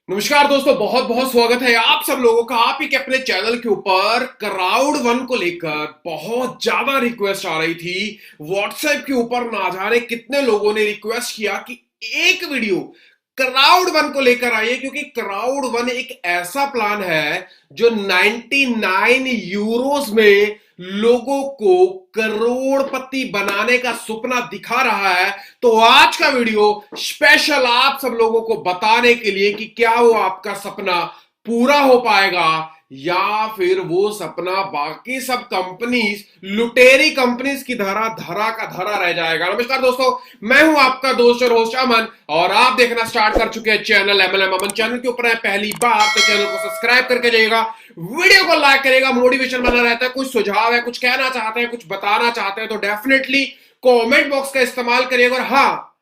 नमस्कार दोस्तों, बहुत बहुत स्वागत है आप सब लोगों का आप ही के अपने चैनल के ऊपर। क्राउड वन को लेकर बहुत ज्यादा रिक्वेस्ट आ रही थी। व्हाट्सएप के ऊपर ना जाने कितने लोगों ने रिक्वेस्ट किया कि एक वीडियो क्राउड वन को लेकर आइए, क्योंकि क्राउड वन एक ऐसा प्लान है जो 99 यूरोस में लोगों को करोड़पति बनाने का सपना दिखा रहा है। तो आज का वीडियो स्पेशल आप सब लोगों को बताने के लिए कि क्या वो आपका सपना पूरा हो पाएगा या फिर वो सपना बाकी सब कंपनीज, लुटेरी कंपनीज की धरा धरा का धरा रह जाएगा। नमस्कार दोस्तों, मैं हूं आपका दोस्त और होस्ट अमन और आप देखना स्टार्ट कर चुके हैं चैनल एमएलएम अमन। चैनल के ऊपर है पहली बार तो चैनल को सब्सक्राइब करके जाइएगा, वीडियो को लाइक करेगा, मोटिवेशन बना रहता है। कुछ सुझाव है, कुछ कहना चाहते हैं, कुछ बताना चाहते हैं तो डेफिनेटली कमेंट बॉक्स का इस्तेमाल करिएगा। और हाँ,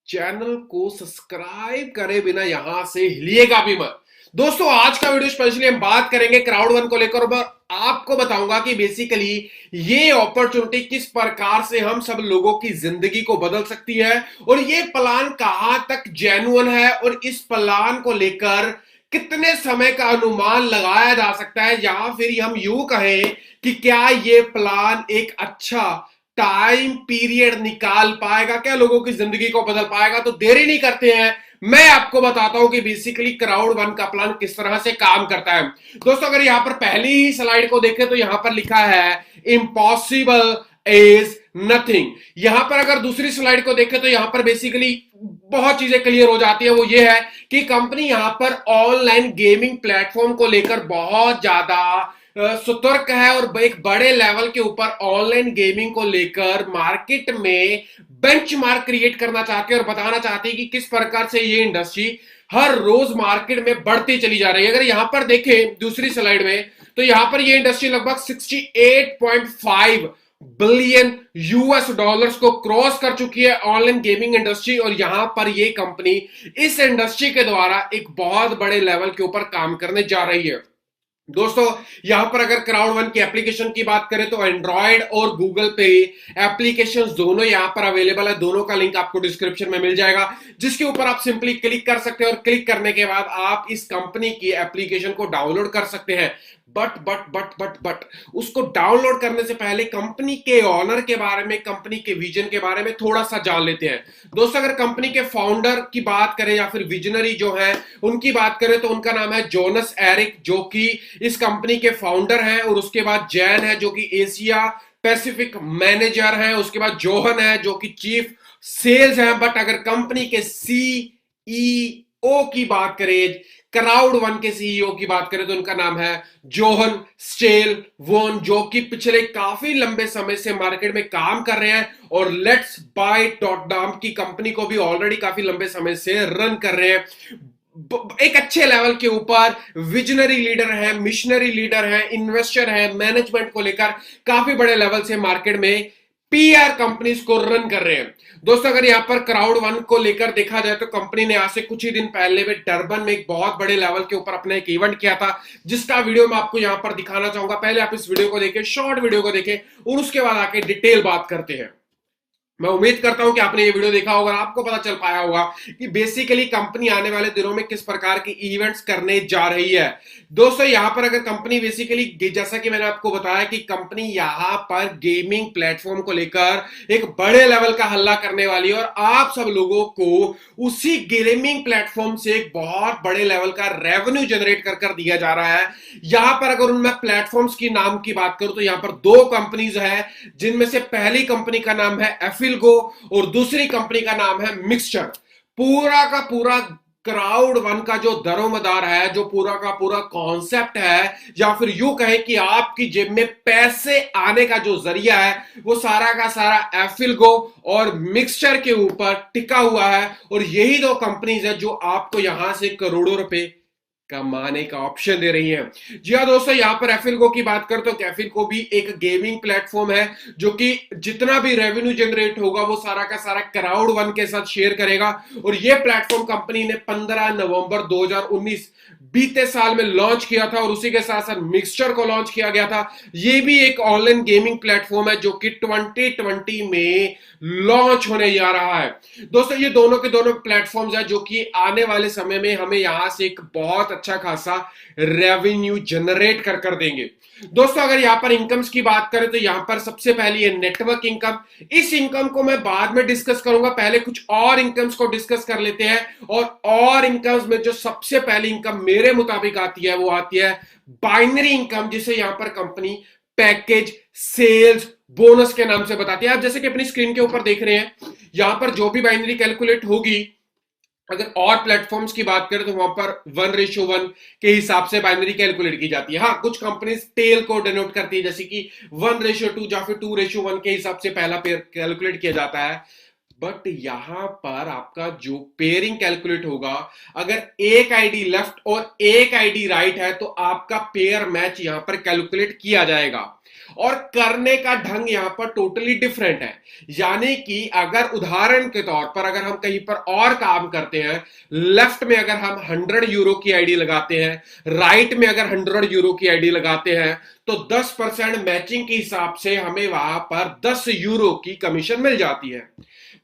चैनल को सब्सक्राइब करे बिना यहां से हिलिएगा भी मत। दोस्तों, आज का वीडियो स्पेशली हम बात करेंगे क्राउड वन को लेकर और आपको बताऊंगा कि बेसिकली ये अपॉर्चुनिटी किस प्रकार से हम सब लोगों की जिंदगी को बदल सकती है और ये प्लान कहां तक जेन्युइन है और इस प्लान को लेकर कितने समय का अनुमान लगाया जा सकता है, या फिर हम यूं कहें कि क्या ये प्लान एक अच्छा टाइम पीरियड निकाल पाएगा, क्या लोगों की जिंदगी को बदल पाएगा। तो देरी नहीं करते हैं, मैं आपको बताता हूं कि बेसिकली क्राउड वन का प्लान किस तरह से काम करता है। दोस्तों, अगर यहां पर पहली ही स्लाइड को देखें तो यहां पर लिखा है इम्पॉसिबल इज नथिंग। यहां पर अगर दूसरी स्लाइड को देखें तो यहां पर बेसिकली बहुत चीजें क्लियर हो जाती है। वो ये है कि कंपनी यहां पर ऑनलाइन गेमिंग प्लेटफॉर्म को लेकर बहुत ज्यादा सतर्क है और एक बड़े लेवल के ऊपर ऑनलाइन गेमिंग को लेकर मार्केट में बेंचमार्क क्रिएट करना चाहती है और बताना चाहती है कि किस प्रकार से ये इंडस्ट्री हर रोज मार्केट में बढ़ती चली जा रही है। अगर यहां पर देखें दूसरी स्लाइड में तो यहां पर ये इंडस्ट्री लगभग 68.5 बिलियन यूएस डॉलर्स को क्रॉस कर चुकी है, ऑनलाइन गेमिंग इंडस्ट्री। और यहां पर ये कंपनी इस इंडस्ट्री के द्वारा एक बहुत बड़े लेवल के ऊपर काम करने जा रही है। दोस्तों, यहां पर अगर क्राउड वन की एप्लीकेशन की बात करें तो एंड्रॉयड और गूगल पे एप्लीकेशन दोनों यहां पर अवेलेबल है। दोनों का लिंक आपको डिस्क्रिप्शन में मिल जाएगा, जिसके ऊपर आप सिंपली क्लिक कर सकते हैं और क्लिक करने के बाद आप इस कंपनी की एप्लीकेशन को डाउनलोड कर सकते हैं। बट उसको डाउनलोड करने से पहले कंपनी के ऑनर के बारे में, कंपनी के विजन के बारे में थोड़ा सा जान लेते हैं। दोस्तों, अगर कंपनी के फाउंडर की बात करें या फिर विजनरी जो है उनकी बात करें तो उनका नाम है जोनस एरिक, जो कि इस कंपनी के फाउंडर हैं। और उसके बाद जैन है जो कि एशिया पैसिफिक मैनेजर हैं। उसके बाद जोहन है जो कि चीफ सेल्स हैं। बट अगर कंपनी के सीईओ की बात करें, क्राउड वन के सीईओ की बात करें तो उनका नाम है जोहन स्टेल वोन, जो कि पिछले काफी लंबे समय से मार्केट में काम कर रहे हैं और लेट्स बाय डॉट कॉम की कंपनी को भी ऑलरेडी काफी लंबे समय से रन कर रहे हैं। एक अच्छे लेवल के ऊपर विजनरी लीडर है, मिशनरी लीडर है, इन्वेस्टर है, मैनेजमेंट को लेकर काफी बड़े लेवल से मार्केट में पीआर कंपनीज को रन कर रहे हैं। दोस्तों, अगर यहां पर क्राउड वन को लेकर देखा जाए तो कंपनी ने आज से कुछ ही दिन पहले में डरबन में एक बहुत बड़े लेवल के ऊपर अपना एक इवेंट किया था, जिसका वीडियो मैं आपको यहां पर दिखाना चाहूंगा। पहले आप इस वीडियो को देखें, शॉर्ट वीडियो को देखें और उसके बाद आके डिटेल बात करते हैं। मैं उम्मीद करता हूं कि आपने ये वीडियो देखा होगा, आपको पता चल पाया होगा कि बेसिकली कंपनी आने वाले दिनों में किस प्रकार की इवेंट्स करने जा रही है। दोस्तों, यहां पर अगर कंपनी बेसिकली, जैसा कि मैंने आपको बताया कि कंपनी यहां पर गेमिंग प्लेटफॉर्म को लेकर एक बड़े लेवल का हल्ला करने वाली है और आप सब लोगों को उसी गेमिंग प्लेटफॉर्म से एक बहुत बड़े लेवल का रेवेन्यू जनरेट कर दिया जा रहा है। यहां पर अगर उनमें प्लेटफॉर्म्स की नाम की बात करूं तो यहां पर दो कंपनीज है, जिनमें से पहली कंपनी का नाम है एफिलगो और दूसरी कंपनी का नाम है मिक्सचर। पूरा का पूरा क्राउड वन का जो दरोमदार है, जो पूरा का पूरा कॉन्सेप्ट है, या फिर यूं कहें कि आपकी जेब में पैसे आने का जो जरिया है, वो सारा का सारा एफिलगो और मिक्सचर के ऊपर टिका हुआ है। और यही दो कंपनीज है जो आपको यहां से करोड़ों रुपए कमाने का ऑप्शन दे रही है। जी हाँ दोस्तों, यहाँ पर एफिलगो की बात करें तो एफिलगो भी एक गेमिंग प्लेटफॉर्म है जो कि जितना भी रेवेन्यू जनरेट होगा वो सारा का सारा क्राउड वन के साथ शेयर करेगा। और ये प्लेटफॉर्म कंपनी ने 15 नवंबर 2019 बीते साल में लॉन्च किया था और उसी के साथ साथ मिक्सचर को लॉन्च किया गया था। ये भी एक ऑनलाइन गेमिंग प्लेटफॉर्म है जो कि 2020 में लॉन्च होने जा रहा है। दोस्तों ये दोनों के दोनों प्लेटफॉर्म्स है जो कि आने वाले समय में हमें यहां से एक बहुत अच्छा खासा रेवेन्यू जनरेट कर देंगे। दोस्तों अगर यहां पर इनकम्स की बात करें तो यहां पर सबसे पहली है नेटवर्क इनकम। इस इनकम को मैं बाद में डिस्कस करूंगा, पहले कुछ और इनकम्स को डिस्कस कर लेते हैं। और इनकम्स में जो सबसे पहली इनकम मेरे मुताबिक आती है वो आती है बाइनरी इनकम, जिसे यहां पर कंपनी पैकेज सेल्स बोनस के नाम से बताती है। आप जैसे कि अपनी स्क्रीन के ऊपर देख रहे हैं, यहां पर जो भी बाइनरी कैलकुलेट होगी, अगर और प्लेटफॉर्म्स की बात करें तो वहां पर 1:1 के हिसाब से बाइनरी कैलकुलेट की जाती है। हाँ, कुछ कंपनीज टेल को डिनोट करती है, जैसे कि 1:2 या फिर 2:1 के हिसाब से पहला पेयर कैलकुलेट किया जाता है। बट यहां पर आपका जो पेयरिंग कैलकुलेट होगा, अगर एक आईडी लेफ्ट और एक आईडी राइट है तो आपका पेयर मैच यहां पर कैलकुलेट किया जाएगा। और करने का ढंग यहां पर टोटली डिफरेंट है। यानी कि अगर उदाहरण के तौर पर अगर हम कहीं पर और काम करते हैं, लेफ्ट में अगर हम 100 यूरो की आईडी लगाते हैं, राइट में अगर 100 यूरो की आईडी लगाते हैं, तो 10% मैचिंग के हिसाब से हमें वहां पर 10 यूरो की कमीशन मिल जाती है।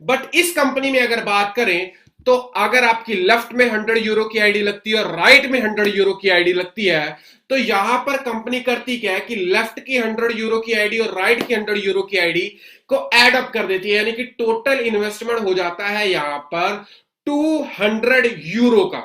बट इस कंपनी में अगर बात करें तो अगर आपकी लेफ्ट में 100 यूरो की आईडी लगती है और राइट में 100 यूरो की आईडी लगती है, तो यहां पर कंपनी करती क्या है कि लेफ्ट की 100 यूरो की आईडी और राइट की 100 यूरो की आईडी को ऐड अप कर देती है। यानी कि टोटल इन्वेस्टमेंट हो जाता है यहां पर 200 यूरो का।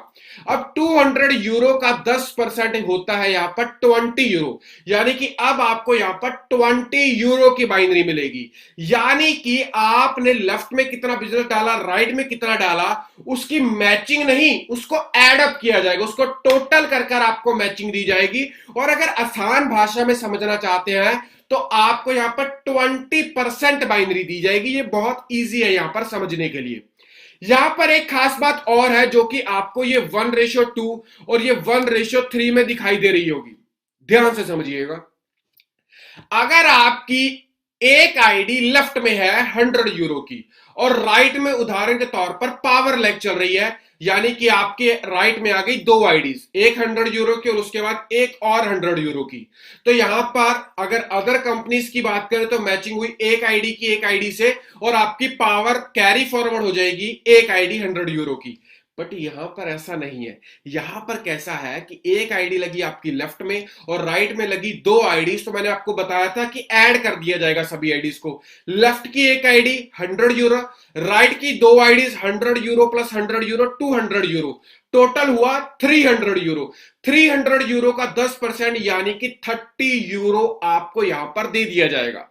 अब 200 यूरो का 10% होता है यहां पर 20 यूरो। यानी कि अब आपको यहां पर 20 यूरो की बाइनरी मिलेगी। यानी कि आपने लेफ्ट में कितना बिजनेस डाला, राइट में कितना डाला, उसकी मैचिंग नहीं, उसको एड अप किया जाएगा, उसको टोटल कर आपको मैचिंग दी जाएगी। और अगर आसान भाषा में समझना चाहते हैं तो आपको यहां पर 20% बाइनरी दी जाएगी। ये बहुत ईजी है यहां पर समझने के लिए। यहां पर एक खास बात और है जो कि आपको ये 1:2 और ये 1:3 में दिखाई दे रही होगी। ध्यान से समझिएगा। अगर आपकी एक आईडी लेफ्ट में है 100 यूरो की और राइट में उदाहरण के तौर पर पावर लैग चल रही है, यानी कि आपके राइट में आ गई दो आईडीज, एक 100 यूरो की और उसके बाद एक और 100 यूरो की। तो यहां पर अगर अदर कंपनीज की बात करें तो मैचिंग हुई एक आईडी की एक आईडी से और आपकी पावर कैरी फॉरवर्ड हो जाएगी एक आईडी 100 यूरो की। बट यहां पर ऐसा नहीं है। यहां पर कैसा है कि एक आईडी लगी आपकी लेफ्ट में और राइट में लगी दो आईडीज, तो मैंने आपको बताया था कि ऐड कर दिया जाएगा सभी आईडीज को। लेफ्ट की एक आईडी 100 यूरो, राइट की दो IDs 100 euro plus 100 euro 200 euro, total हुआ 300 यूरो। 300 यूरो का 10% यानी कि 30 यूरो आपको यहां पर दे दिया जाएगा।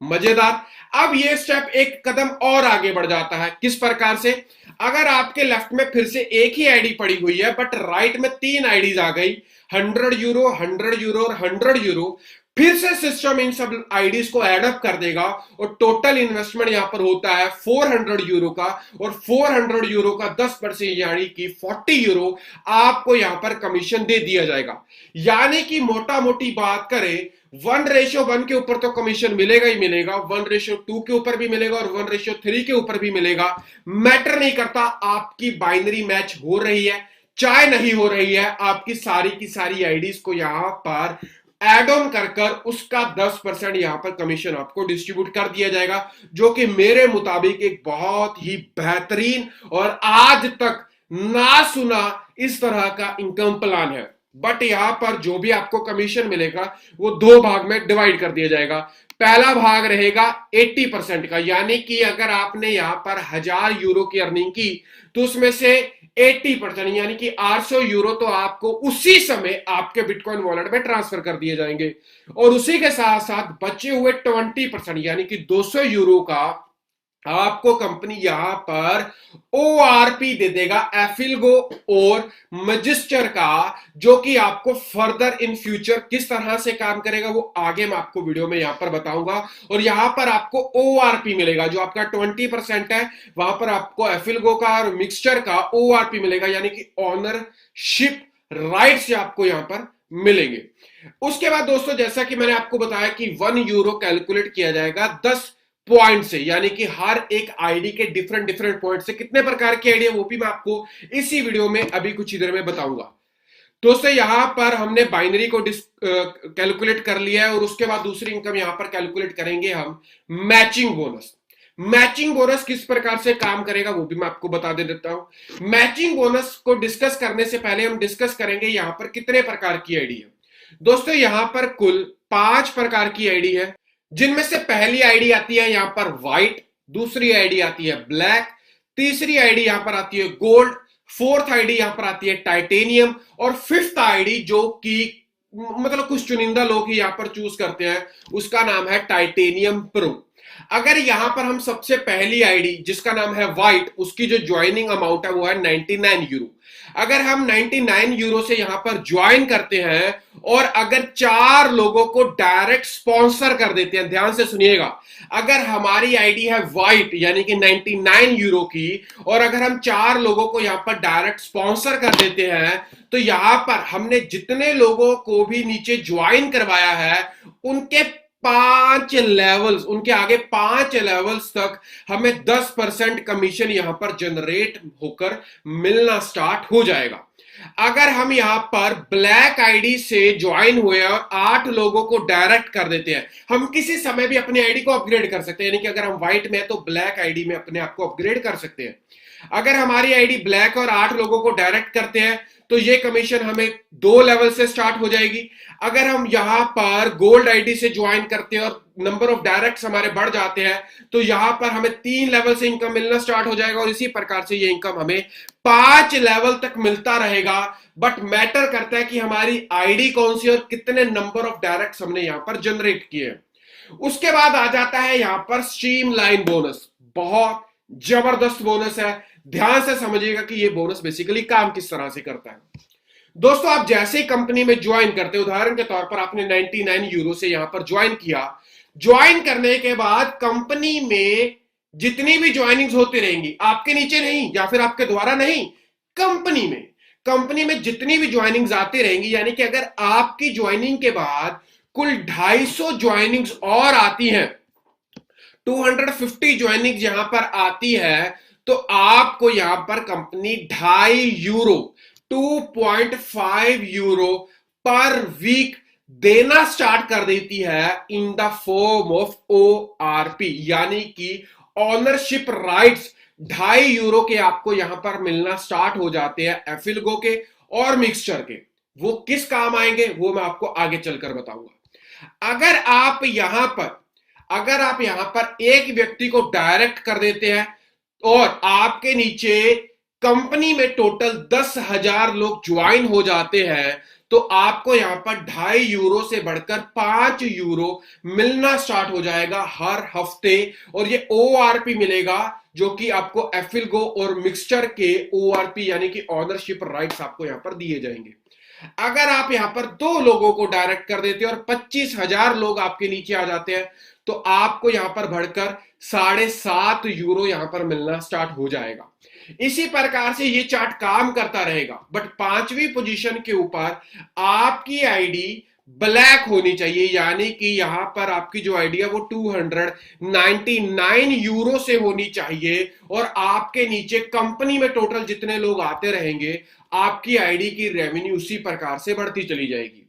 मजेदार। अब ये स्टेप एक कदम और आगे बढ़ जाता है। किस प्रकार से? अगर आपके लेफ्ट में फिर से एक ही आईडी पड़ी हुई है बट राइट में तीन आईडीज आ गई, 100 यूरो 100 यूरो और 100 यूरो, फिर से सिस्टम इन सब आईडीज को एड अप कर देगा और टोटल इन्वेस्टमेंट यहां पर होता है 400 यूरो का। और 400 यूरो का 10% यानी कि 40 यूरो आपको यहां पर कमीशन दे दिया जाएगा। यानी कि मोटा मोटी बात करें, 1:1 के ऊपर तो कमीशन मिलेगा ही मिलेगा, 1:2 के ऊपर भी मिलेगा और 1:3 के ऊपर भी मिलेगा। मैटर नहीं करता आपकी बाइनरी मैच हो रही है चाहे नहीं हो रही है, आपकी सारी की सारी आईडीज को यहां पर एड ऑन कर उसका 10% यहां पर कमीशन आपको डिस्ट्रीब्यूट कर दिया जाएगा, जो कि मेरे मुताबिक एक बहुत ही बेहतरीन और आज तक ना सुना इस तरह का इनकम प्लान है। बट यहां पर जो भी आपको कमीशन मिलेगा वो दो भाग में डिवाइड कर दिया जाएगा। पहला भाग रहेगा 80% का, यानी कि अगर आपने यहां पर 1000 यूरो की अर्निंग की तो उसमें से 80% यानी कि 800 यूरो तो आपको उसी समय आपके बिटकॉइन वॉलेट में ट्रांसफर कर दिए जाएंगे। और उसी के साथ साथ बचे हुए 20% यानी कि 200 यूरो का आपको कंपनी यहां पर ओआरपी दे देगा, एफिलगो और मजिस्टर का, जो कि आपको फर्दर इन फ्यूचर किस तरह से काम करेगा वो आगे मैं आपको वीडियो में यहां पर बताऊंगा। और यहां पर आपको ओआरपी मिलेगा, जो आपका 20% है वहां पर आपको एफिलगो का और मिक्सचर का ओआरपी मिलेगा, यानी कि ऑनरशिप राइट्स आपको यहां पर मिलेंगे। उसके बाद दोस्तों जैसा कि मैंने आपको बताया कि 1 यूरो कैलकुलेट किया जाएगा 10 पॉइंट से, यानी कि हर एक आईडी के डिफरेंट डिफरेंट पॉइंट से कितने प्रकार की आईडी है वो भी मैं आपको इसी वीडियो में अभी कुछ ही देर में बताऊंगा। दोस्तों यहां पर हमने बाइनरी को कैलकुलेट कर लिया है और उसके बाद दूसरी इनकम यहां पर कैलकुलेट करेंगे हम मैचिंग बोनस। मैचिंग बोनस किस प्रकार से काम करेगा वो भी मैं आपको बता दे देता हूं। मैचिंग बोनस को डिस्कस करने से पहले हम डिस्कस करेंगे यहां पर कितने प्रकार की आईडी है। दोस्तों यहां पर कुल 5 प्रकार की आईडी है, जिनमें से पहली आईडी आती है यहां पर व्हाइट, दूसरी आईडी आती है ब्लैक, तीसरी आईडी यहां पर आती है गोल्ड, फोर्थ आईडी यहां पर आती है टाइटेनियम और फिफ्थ आईडी जो कि मतलब कुछ चुनिंदा लोग ही यहां पर चूज करते हैं, उसका नाम है टाइटेनियम प्रो। अगर यहां पर हम सबसे पहली आईडी जिसका नाम है व्हाइट, उसकी जो ज्वाइनिंग अमाउंट है वो है 99 यूरो। अगर हम 99 यूरो से यहां पर ज्वाइन करते हैं और अगर 4 लोगों को डायरेक्ट स्पॉन्सर कर देते हैं, ध्यान से सुनिएगा, अगर हमारी आईडी है व्हाइट यानी कि 99 यूरो की और अगर हम 4 लोगों को यहां पर डायरेक्ट स्पॉन्सर कर देते हैं तो यहां पर हमने जितने लोगों को भी नीचे ज्वाइन करवाया है उनके 5 लेवल्स, उनके आगे 5 लेवल्स तक हमें 10% कमीशन यहां पर जनरेट होकर मिलना स्टार्ट हो जाएगा। अगर हम यहां पर ब्लैक आईडी से ज्वाइन हुए और 8 लोगों को डायरेक्ट कर देते हैं, हम किसी समय भी अपनी आईडी को अपग्रेड कर सकते हैं, यानी कि अगर हम व्हाइट में है तो ब्लैक आईडी में अपने आप को अपग्रेड कर सकते हैं। अगर हमारी आईडी ब्लैक और 8 लोगों को डायरेक्ट करते हैं तो ये कमीशन हमें 2 लेवल से स्टार्ट हो जाएगी। अगर हम यहां पर गोल्ड आईडी से ज्वाइन करते हैं और नंबर ऑफ डायरेक्ट्स हमारे बढ़ जाते हैं तो यहां पर हमें 3 लेवल से इनकम मिलना स्टार्ट हो जाएगा और इसी प्रकार से ये इनकम हमें 5 लेवल तक मिलता रहेगा। बट मैटर करता है कि हमारी आईडी कौन सी और कितने नंबर ऑफ डायरेक्ट्स हमने यहां पर जनरेट किए। उसके बाद आ जाता है यहां पर स्ट्रीमलाइन बोनस। बहुत जबरदस्त बोनस है, ध्यान से समझिएगा कि ये बोनस बेसिकली काम किस तरह से करता है। दोस्तों आप जैसे ही कंपनी में ज्वाइन करते, उदाहरण के तौर पर आपने 99 यूरो से यहां पर ज्वाइन किया, ज्वाइन करने के बाद कंपनी में जितनी भी ज्वाइनिंग्स होती रहेंगी, आपके नीचे नहीं या फिर आपके द्वारा नहीं, कंपनी में जितनी भी ज्वाइनिंग्स आती रहेंगी, यानी कि अगर आपकी ज्वाइनिंग के बाद कुल 250 ज्वाइनिंग्स और आती हैं, 250 ज्वाइनिंग्स यहां पर आती है, तो आपको यहां पर कंपनी 2.5 यूरो 2.5 यूरो पर वीक देना स्टार्ट कर देती है in the form of ORP, यानी कि ऑनरशिप राइट्स 2.5 यूरो के आपको यहां पर मिलना स्टार्ट हो जाते हैं एफिलगो के और मिक्सचर के। वो किस काम आएंगे वो मैं आपको आगे चलकर बताऊंगा। अगर आप यहां पर एक व्यक्ति को डायरेक्ट कर देते हैं और आपके नीचे कंपनी में टोटल 10,000 लोग ज्वाइन हो जाते हैं तो आपको यहां पर 2.5 यूरो से बढ़कर 5 यूरो मिलना स्टार्ट हो जाएगा हर हफ्ते, और ये ORP मिलेगा जो कि आपको एफिलगो और मिक्सचर के ORP यानी कि ऑनरशिप राइट्स आपको यहां पर दिए जाएंगे। अगर आप यहां पर 2 लोगों को डायरेक्ट कर देते हैं और 25,000 लोग आपके नीचे आ जाते हैं तो आपको यहां पर बढ़कर 7.5 यूरो यहां पर मिलना स्टार्ट हो जाएगा। इसी प्रकार से ये चार्ट काम करता रहेगा। बट 5वीं पोजीशन के ऊपर आपकी आईडी ब्लैक होनी चाहिए, यानी कि यहां पर आपकी जो आईडी है वो 299 यूरो से होनी चाहिए और आपके नीचे कंपनी में टोटल जितने लोग आते रहेंगे आपकी आईडी की रेवेन्यू उसी प्रकार से बढ़ती चली जाएगी।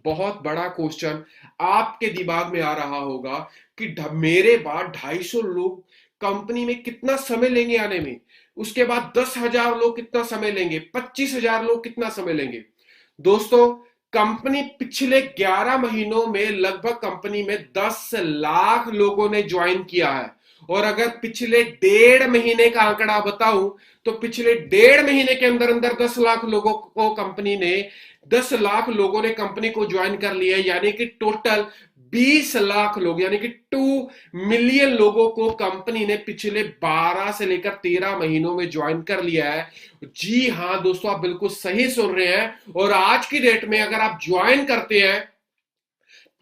बहुत बड़ा क्वेश्चन आपके दिमाग में आ रहा होगा कि मेरे बाद 250 लोग कंपनी में कितना समय लेंगे आने में, उसके बाद 10,000 लोग कितना समय लेंगे, 25,000 लोग कितना समय लेंगे। दोस्तों कंपनी पिछले 11 महीनों में लगभग कंपनी में 10 लाख लोगों ने ज्वाइन किया है, और अगर पिछले 1.5 महीने का आंकड़ा बताऊं तो पिछले 1.5 महीने के अंदर अंदर 10 लाख लोगों ने कंपनी को ज्वाइन कर लिया है, यानी कि टोटल 20 लाख लोग यानी कि 2 मिलियन लोगों को कंपनी ने पिछले 12 से लेकर 13 महीनों में ज्वाइन कर लिया है। जी हां दोस्तों, आप बिल्कुल सही सुन रहे हैं। और आज की डेट में अगर आप ज्वाइन करते हैं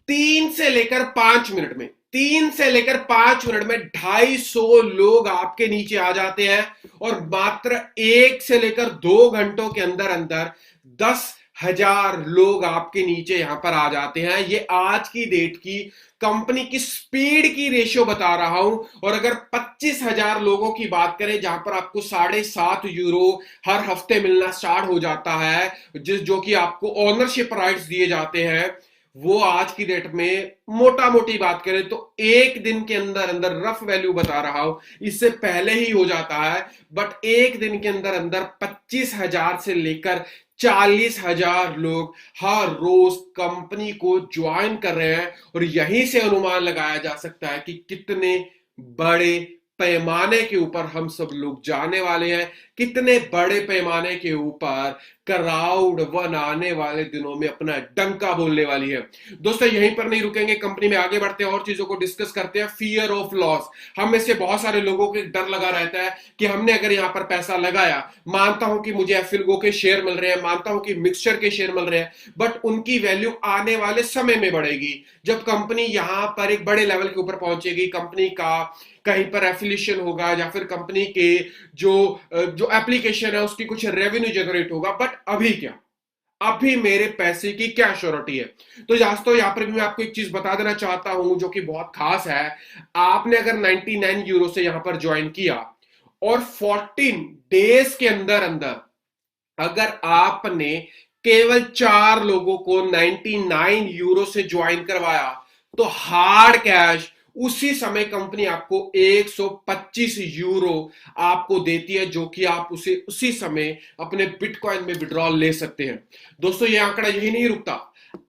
3 से लेकर 5 मिनट में 250 लोग आपके नीचे आ जाते हैं, और मात्र 1 से लेकर 2 घंटों के अंदर अंदर 10 हजार लोग आपके नीचे यहां पर आ जाते हैं। ये आज की डेट की कंपनी की स्पीड की रेशियो बता रहा हूं। और अगर 25,000 लोगों की बात करें जहां पर आपको 7.5 यूरो हर हफ्ते मिलना स्टार्ट हो जाता है, जो कि आपको ओनरशिप राइट्स दिए जाते हैं, वो आज की डेट में मोटा मोटी बात करें तो एक दिन के अंदर अंदर, रफ वैल्यू बता रहा हूं, इससे पहले ही हो जाता है, बट एक दिन के अंदर अंदर 25,000 से लेकर 40,000 लोग हर रोज कंपनी को ज्वाइन कर रहे हैं। और यहीं से अनुमान लगाया जा सकता है कि कितने बड़े पैमाने के ऊपर हम सब लोग जाने वाले हैं, कितने बड़े पैमाने के ऊपर क्राउड वन आने वाले दिनों में अपना डंका बोलने वाली है। दोस्तों यहीं पर नहीं रुकेंगे, कंपनी में आगे बढ़ते हैं और चीजों को डिस्कस करते हैं। फियर ऑफ लॉस, हम में से बहुत सारे लोगों को डर लगा रहता है कि हमने अगर यहां पर पैसा लगाया, मानता हूं कि मुझे एफिलगो के शेयर मिल रहे हैं, मानता हूं कि मिक्सचर के शेयर मिल रहे हैं, बट उनकी वैल्यू आने वाले समय में बढ़ेगी जब कंपनी यहां पर एक बड़े लेवल के ऊपर पहुंचेगी, कंपनी का कहीं पर एफिलिएशन होगा या फिर कंपनी के जो जो एप्लीकेशन है उसकी कुछ रेवेन्यू जनरेट होगा। बट अभी क्या, अभी मेरे पैसे की क्या श्योरिटी है? तो दोस्तों यहां पर भी मैं आपको एक चीज बता देना चाहता हूं जो कि बहुत खास है। आपने अगर 99 यूरो से यहां पर ज्वाइन किया और 14 डेज के अंदर अंदर अगर आपने केवल 4 लोगों को 99 यूरो से ज्वाइन करवाया, तो हार्ड कैश उसी समय कंपनी आपको 125 यूरो आपको देती है, जो कि आप उसे उसी समय अपने बिटकॉइन में विड्रॉल ले सकते हैं। दोस्तों ये आंकड़ा यही नहीं रुकता,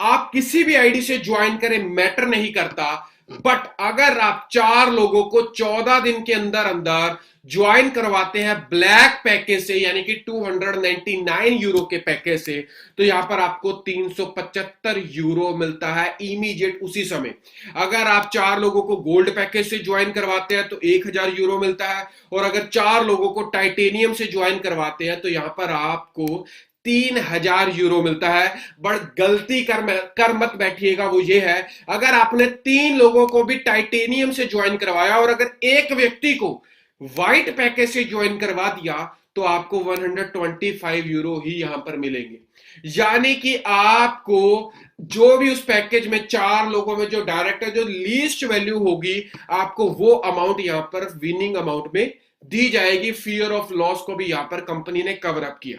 आप किसी भी आईडी से ज्वाइन करें, मैटर नहीं करता, बट अगर आप 4 लोगों को 14 दिन के अंदर अंदर ज्वाइन करवाते हैं ब्लैक पैकेज से, यानी कि 299 यूरो के पैकेज से, तो यहां पर आपको 375 यूरो मिलता है इमीडिएट उसी समय। अगर आप 4 लोगों को गोल्ड पैकेज से ज्वाइन करवाते हैं तो 1000 यूरो मिलता है, और अगर 4 लोगों को टाइटेनियम से ज्वाइन करवाते हैं तो यहां पर आपको 3,000 यूरो मिलता है। बड़ गलती कर मत बैठिएगा, वो ये है, अगर आपने 3 लोगों को भी टाइटेनियम से ज्वाइन करवाया और अगर एक व्यक्ति को व्हाइट पैकेज से ज्वाइन करवा दिया, तो आपको 125 यूरो ही यहां पर मिलेंगे। यानी कि आपको जो भी उस पैकेज में 4 लोगों में जो डायरेक्ट जो लीस्ट वैल्यू होगी, आपको वो अमाउंट यहां पर विनिंग अमाउंट में दी जाएगी। फियर ऑफ लॉस को भी यहां पर कंपनी ने कवर अप किया।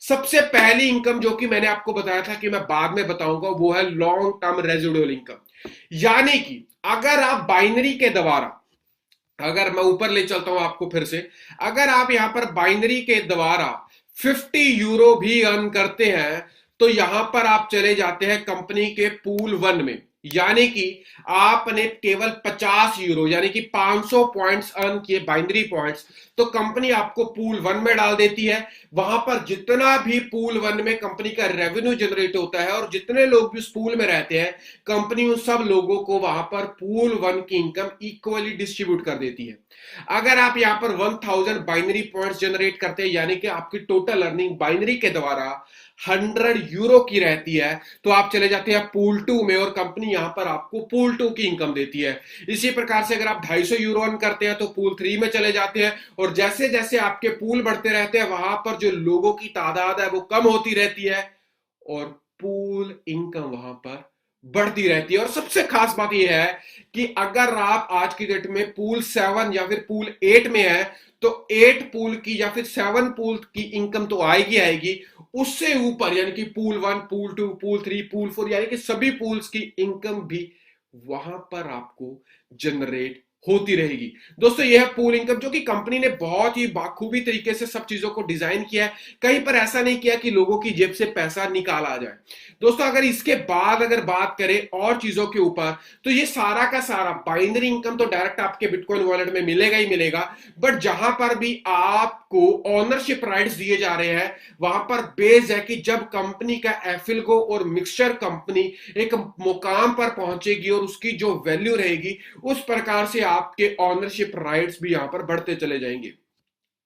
सबसे पहली इनकम जो कि मैंने आपको बताया था कि मैं बाद में बताऊंगा, वो है लॉन्ग टर्म रेजिडुअल इनकम। यानी कि अगर आप बाइनरी के द्वारा, अगर मैं ऊपर ले चलता हूं आपको फिर से, अगर आप यहां पर बाइनरी के द्वारा 50 यूरो भी अर्न करते हैं, तो यहां पर आप चले जाते हैं कंपनी के पूल 1 में। यानी कि आपने केवल 50 यूरो यानी कि 500 पॉइंट्स अर्न किए, बाइनरी पॉइंट्स, तो कंपनी आपको पूल 1 में डाल देती है। वहां पर जितना भी पूल 1 में कंपनी का रेवेन्यू जनरेट होता है और जितने लोग भी उस पूल में रहते हैं, कंपनी उन सब लोगों को वहां पर पूल 1 की इनकम इक्वली डिस्ट्रीब्यूट कर देती है। अगर आप यहां पर 1000 बाइनरी पॉइंट्स जनरेट करते हैं, यानी कि आपकी टोटल अर्निंग बाइनरी के द्वारा 100 यूरो की रहती है, तो आप चले जाते हैं पूल 2 में और कंपनी यहां पर आपको पूल 2 की इनकम देती है। इसी प्रकार से अगर आप 250 यूरो अर्न करते हैं तो पूल 3 में चले जाते हैं, और जैसे जैसे आपके पूल बढ़ते रहते हैं, वहां पर जो लोगों की तादाद है वो कम होती रहती है और पूल इनकम वहां पर बढ़ती रहती है। और सबसे खास बात यह है कि अगर आप आज की डेट में पूल 7 या फिर पूल 8 में है, तो 8 पूल की या फिर 7 पूल की इनकम तो आएगी आएगी, उससे ऊपर यानी कि पूल 1, पूल 2, पूल 3, पूल 4, यानी कि सभी पूल्स की इनकम भी वहां पर आपको जनरेट होती रहेगी। दोस्तों यह पूल इनकम जो कि कंपनी ने बहुत ही बाखूबी तरीके से सब चीजों को डिजाइन किया है, कहीं पर ऐसा नहीं किया कि लोगों की जेब से पैसा निकाला जाए। दोस्तों अगर इसके बाद अगर बात करें और चीजों के ऊपर, तो ये सारा का सारा बाइनरी इनकम तो डायरेक्ट आपके बिटकॉइन वॉलेट में मिलेगा ही मिलेगा, बट जहां पर भी आपको ओनरशिप राइट्स दिए जा रहे हैं, वहां पर बेस है कि जब कंपनी का एफिलगो और मिक्सचर कंपनी एक मुकाम पर पहुंचेगी और उसकी जो वैल्यू रहेगी, उस प्रकार से आपके ओनरशिप राइट्स भी यहां पर बढ़ते चले जाएंगे।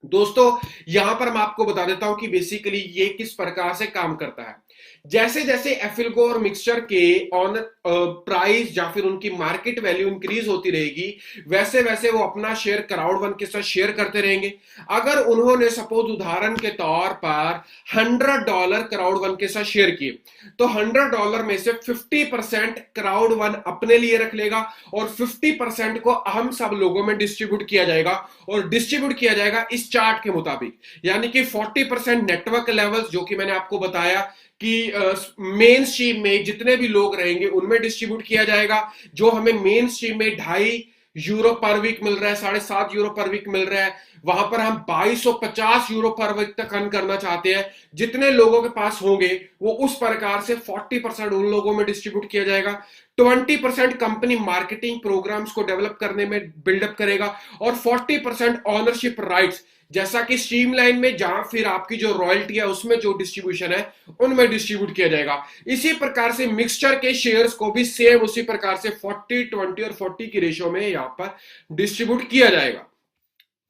दोस्तों यहां पर मैं आपको बता देता हूं कि बेसिकली ये किस प्रकार से काम करता है। जैसे जैसे एफिलगो और मिक्सचर के ऑन प्राइस या फिर उनकी मार्केट वैल्यू इंक्रीज होती रहेगी, वैसे वैसे वो अपना शेयर क्राउड वन के साथ शेयर करते रहेंगे। अगर उन्होंने सपोज उदाहरण के तौर पर $100 क्राउड वन के साथ शेयर किए, तो $100 में से 50% क्राउड वन अपने लिए रख लेगा और 50% को हम सब लोगों में डिस्ट्रीब्यूट किया जाएगा, और डिस्ट्रीब्यूट किया जाएगा इस चार्ट के मुताबिक। यानी कि 40% नेटवर्क लेवल्स, जो कि मैंने आपको बताया कि मेन स्ट्रीम में जितने भी लोग रहेंगे उनमें डिस्ट्रीब्यूट किया जाएगा। जो हमें मेन स्ट्रीम में €2.5 पर वीक मिल रहा है, €7.5 पर वीक मिल रहा है, वहां पर हम €2250 पर वीक तक अर्न करना चाहते हैं। जितने लोगों के पास होंगे वो उस प्रकार से 40% उन लोगों में डिस्ट्रीब्यूट किया जाएगा। 20% कंपनी मार्केटिंग प्रोग्राम्स को डेवलप करने में बिल्डअप करेगा, और 40% ऑनरशिप राइट्स, जैसा कि स्ट्रीमलाइन में जहां फिर आपकी जो रॉयल्टी है उसमें जो डिस्ट्रीब्यूशन है उनमें डिस्ट्रीब्यूट किया जाएगा। इसी प्रकार से मिक्सचर के शेयर्स को भी सेम उसी प्रकार से 40-20 और 40 की रेशियो में यहां पर डिस्ट्रीब्यूट किया जाएगा।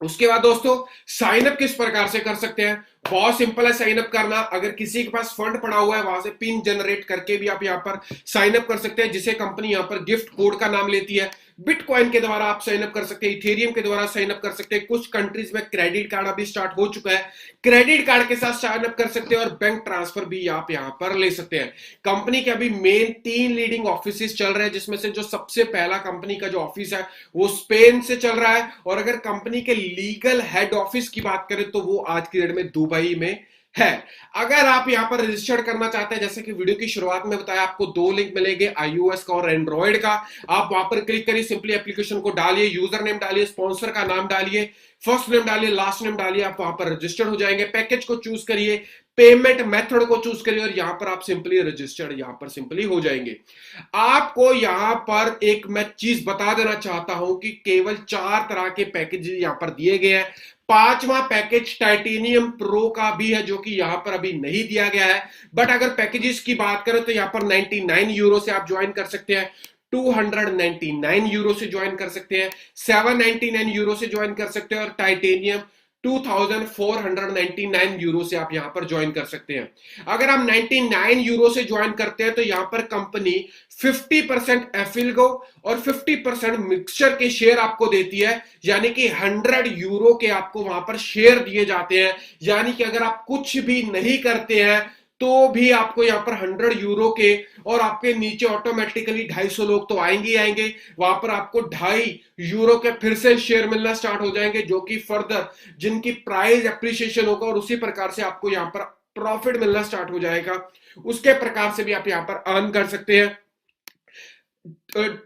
उसके बाद दोस्तों साइन अप किस प्रकार से कर सकते हैं? बहुत सिंपल है साइन अप करना। अगर किसी के पास फंड पड़ा हुआ है, वहां से पिन जनरेट करके भी आप यहां पर साइन अप कर सकते हैं, जिसे कंपनी यहां पर गिफ्ट कोड का नाम लेती है। बिटकॉइन के द्वारा आप साइन अप कर सकते हैं, इथेरियम के द्वारा साइन अप कर सकते हैं। कुछ कंट्रीज में क्रेडिट कार्ड अभी स्टार्ट हो चुका है, क्रेडिट कार्ड के साथ साइन अप कर सकते हैं, और बैंक ट्रांसफर भी आप यहां पर ले सकते हैं। कंपनी के अभी मेन 3 लीडिंग ऑफिस चल रहे हैं, जिसमें से जो सबसे पहला कंपनी का जो ऑफिस है वो स्पेन से चल रहा है, और अगर कंपनी के लीगल हेड ऑफिस की बात करें तो वो आज की डेट में दुबई में है। अगर आप यहां पर रजिस्टर करना चाहते हैं, जैसे कि वीडियो की शुरुआत में बताया, आपको 2 लिंक मिलेंगे, iOS का और एंड्रॉइड का। आप वहां पर क्लिक करिए, सिंपली एप्लीकेशन को डालिए, यूजर नेम डालिए, स्पॉन्सर का नाम डालिए, फर्स्ट नेम डालिए, लास्ट नेम डालिए, आप वहां पर रजिस्टर्ड हो जाएंगे। पैकेज को चूज करिए, पेमेंट मेथड को चूज करिए, और यहां पर आप सिंपली रजिस्टर्ड यहां पर सिंपली हो जाएंगे। आपको यहां पर एक मैं चीज बता देना चाहता हूं कि केवल 4 तरह के पैकेज यहां पर दिए गए हैं। 5वां पैकेज टाइटेनियम प्रो का भी है, जो कि यहां पर अभी नहीं दिया गया है। बट अगर पैकेजेस की बात करें तो यहां पर €99 से आप ज्वाइन कर सकते हैं, €299 से ज्वाइन कर सकते हैं, €799 से ज्वाइन कर सकते हैं, और टाइटेनियम €2,499 से आप यहां पर ज्वाइन कर सकते हैं। अगर आप €99 से ज्वाइन करते हैं तो यहां पर कंपनी 50% एफिलगो और 50% मिक्सचर के शेयर आपको देती है, यानी कि €100 के आपको वहां पर शेयर दिए जाते हैं। यानी कि अगर आप कुछ भी नहीं करते हैं तो भी आपको यहां पर €100 के, और आपके नीचे ऑटोमेटिकली 250 लोग तो आएंगे ही आएंगे, वहां पर आपको €2.5 के फिर से शेयर मिलना स्टार्ट हो जाएंगे, जो कि फर्दर जिनकी प्राइस एप्रिसिएशन होगा, और उसी प्रकार से आपको यहां पर प्रॉफिट मिलना स्टार्ट हो जाएगा। उसके प्रकार से भी आप यहां पर अर्न कर सकते हैं।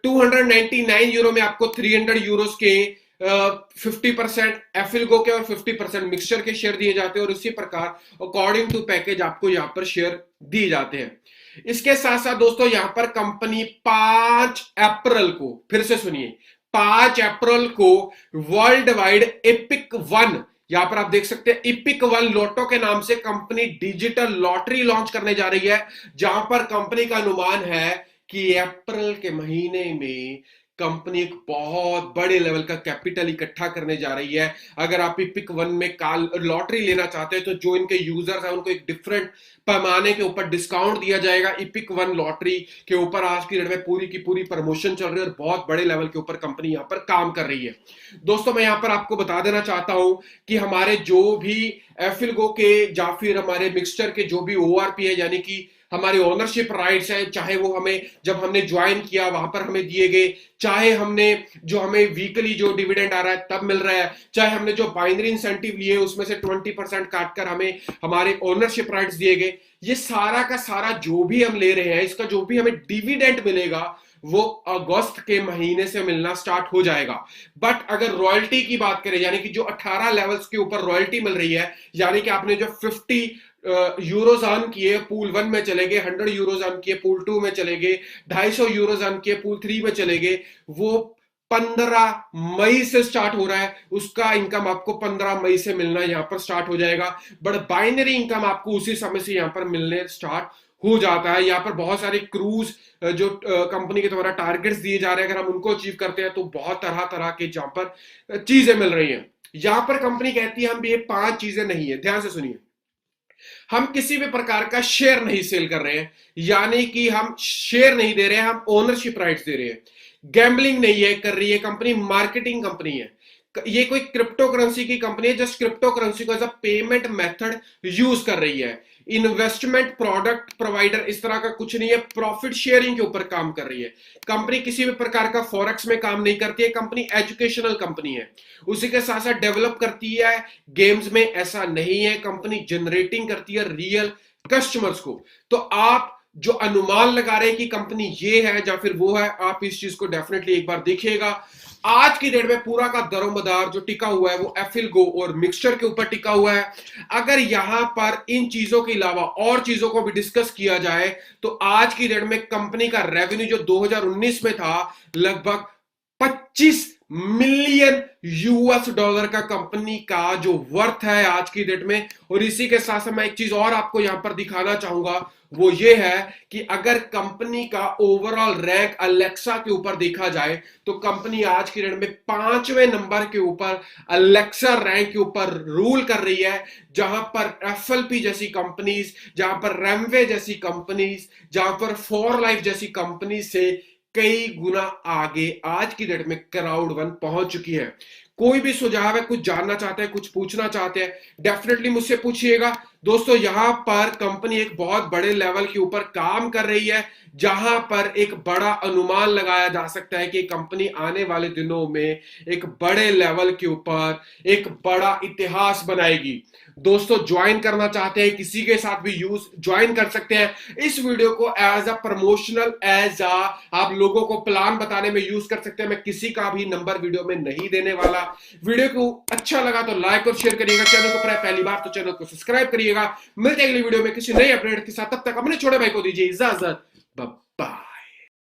€299 में आपको €300 के 50% एफिलगो के और 50% मिक्सचर के शेयर दिए जाते हैं, और इसी प्रकार अकॉर्डिंग टू पैकेज आपको यहां पर शेयर दिए जाते हैं। इसके साथ साथ दोस्तों यहां पर कंपनी 5 अप्रैल को, फिर से सुनिए, 5 अप्रैल को वर्ल्ड वाइड एपिक वन, यहां पर आप देख सकते हैं इपिक वन लोटो के नाम से कंपनी डिजिटल लॉटरी लॉन्च करने जा रही है, जहां पर कंपनी का अनुमान है कि अप्रैल के महीने में कंपनी एक बहुत बड़े लेवल का कैपिटल इकट्ठा करने जा रही है। अगर आप इपिक वन में काल लॉटरी लेना चाहते हैं तो जो इनके यूजर्स हैं उनको एक डिफरेंट पैमाने के ऊपर डिस्काउंट दिया जाएगा। इपिक वन लॉटरी के ऊपर आज की डेट में पूरी की पूरी प्रमोशन चल रही है, और बहुत बड़े लेवल के ऊपर कंपनी यहां पर काम कर रही है। दोस्तों मैं यहां पर आपको बता देना चाहता हूं कि हमारे जो भी एफिलगो के या फिर हमारे मिक्सचर के जो भी ओआरपी है, यानी कि हमारे ओनरशिप राइट्स है, चाहे वो हमें जब हमने ज्वाइन किया वहां पर हमें दिए गए, चाहे हमने जो हमें वीकली जो डिविडेंड आ रहा है तब मिल रहा है, चाहे हमने जो बाइनरी इंसेंटिव लिए उसमें से 20% काटकर हमें हमारे ओनरशिप राइट्स दिए गए, ये सारा का सारा जो भी हम ले रहे हैं, इसका जो भी हमें डिविडेंड मिलेगा वो अगस्त के महीने से मिलना स्टार्ट हो जाएगा। बट अगर रॉयल्टी की बात करें, यानी कि जो 18 लेवल्स के ऊपर रॉयल्टी मिल रही है, यानी कि आपने जो 50 यूरोज अर्न किए पूल 1 में चले गए, €100 अर्न किए पूल 2 में चले गए, €250 अर्न किए पूल 3 में चले गए, वो 15 मई से स्टार्ट हो रहा है। उसका इनकम आपको 15 मई से मिलना यहां पर स्टार्ट हो जाएगा। बट बाइनरी इनकम आपको उसी समय से यहां पर मिलने स्टार्ट हो जाता है। यहाँ पर बहुत सारे क्रूज जो कंपनी के द्वारा टारगेट्स दिए जा रहे हैं, अगर हम उनको अचीव करते हैं तो बहुत तरह तरह के जहां पर चीजें मिल रही हैं। यहां पर कंपनी कहती है हम ये 5 चीजें नहीं है, ध्यान से सुनिए। हम किसी भी प्रकार का शेयर नहीं सेल कर रहे हैं, यानी कि हम शेयर नहीं दे रहे हैं, हम ओनरशिप राइट्स दे रहे हैं। गैम्बलिंग नहीं है कर रही है कंपनी, मार्केटिंग कंपनी है। ये कोई क्रिप्टो करेंसी की कंपनी है, जस्ट क्रिप्टो करेंसी को as a payment method use कर रही है। इन्वेस्टमेंट प्रोडक्ट प्रोवाइडर इस तरह का कुछ नहीं है, प्रॉफिट शेयरिंग के ऊपर काम कर रही है कंपनी। किसी भी प्रकार का फॉरेक्स में काम नहीं करती है कंपनी, एजुकेशनल कंपनी है। उसी के साथ साथ डेवलप करती है गेम्स में, ऐसा नहीं है। कंपनी जनरेटिंग करती है रियल कस्टमर्स को। तो आप जो अनुमान लगा रहे हैं कि कंपनी ये है या फिर वो है, आप इस चीज को डेफिनेटली एक बार देखिएगा। आज की डेट में पूरा का दरोमदार जो टिका हुआ है वो एफिलगो और मिक्सचर के ऊपर टिका हुआ है। अगर यहां पर इन चीजों के अलावा और चीजों को भी डिस्कस किया जाए तो आज की डेट में कंपनी का रेवेन्यू जो 2019 में था लगभग 25 मिलियन यूएस डॉलर का कंपनी का जो वर्थ है आज की डेट में। और इसी के साथ साथ मैं एक चीज और आपको यहां पर दिखाना चाहूंगा, वो ये है कि अगर कंपनी का ओवरऑल रैंक अलेक्सा के ऊपर देखा जाए तो कंपनी आज की डेट में 5वें नंबर के ऊपर अलेक्सा रैंक के ऊपर रूल कर रही है। जहां पर एफएलपी जैसी कंपनीज, जहां पर रेमवे जैसी कंपनीज, जहां पर फॉर लाइफ जैसी कंपनी से कई गुना आगे आज की डेट में क्राउड वन पहुंच चुकी है। कोई भी सुझाव है, कुछ जानना चाहते हैं, कुछ पूछना चाहते हैं, डेफिनेटली मुझसे पूछिएगा। दोस्तों यहां पर कंपनी एक बहुत बड़े लेवल के ऊपर काम कर रही है, जहां पर एक बड़ा अनुमान लगाया जा सकता है कि कंपनी आने वाले दिनों में एक बड़े लेवल के ऊपर एक बड़ा इतिहास बनाएगी। दोस्तों ज्वाइन करना चाहते हैं, किसी के साथ भी यूज ज्वाइन कर सकते हैं। इस वीडियो को as a promotional, as a आप लोगों को प्लान बताने में यूज कर सकते हैं। मैं किसी का भी नंबर वीडियो में नहीं देने वाला। वीडियो को अच्छा लगा तो लाइक और शेयर करिएगा। चैनल को पहली बार तो चैनल को सब्सक्राइब करिएगा। मिलते हैं अगली वीडियो में किसी नए अपडेट के साथ, तब तक अपने छोटे भाई को दीजिए इजाजत। बाय।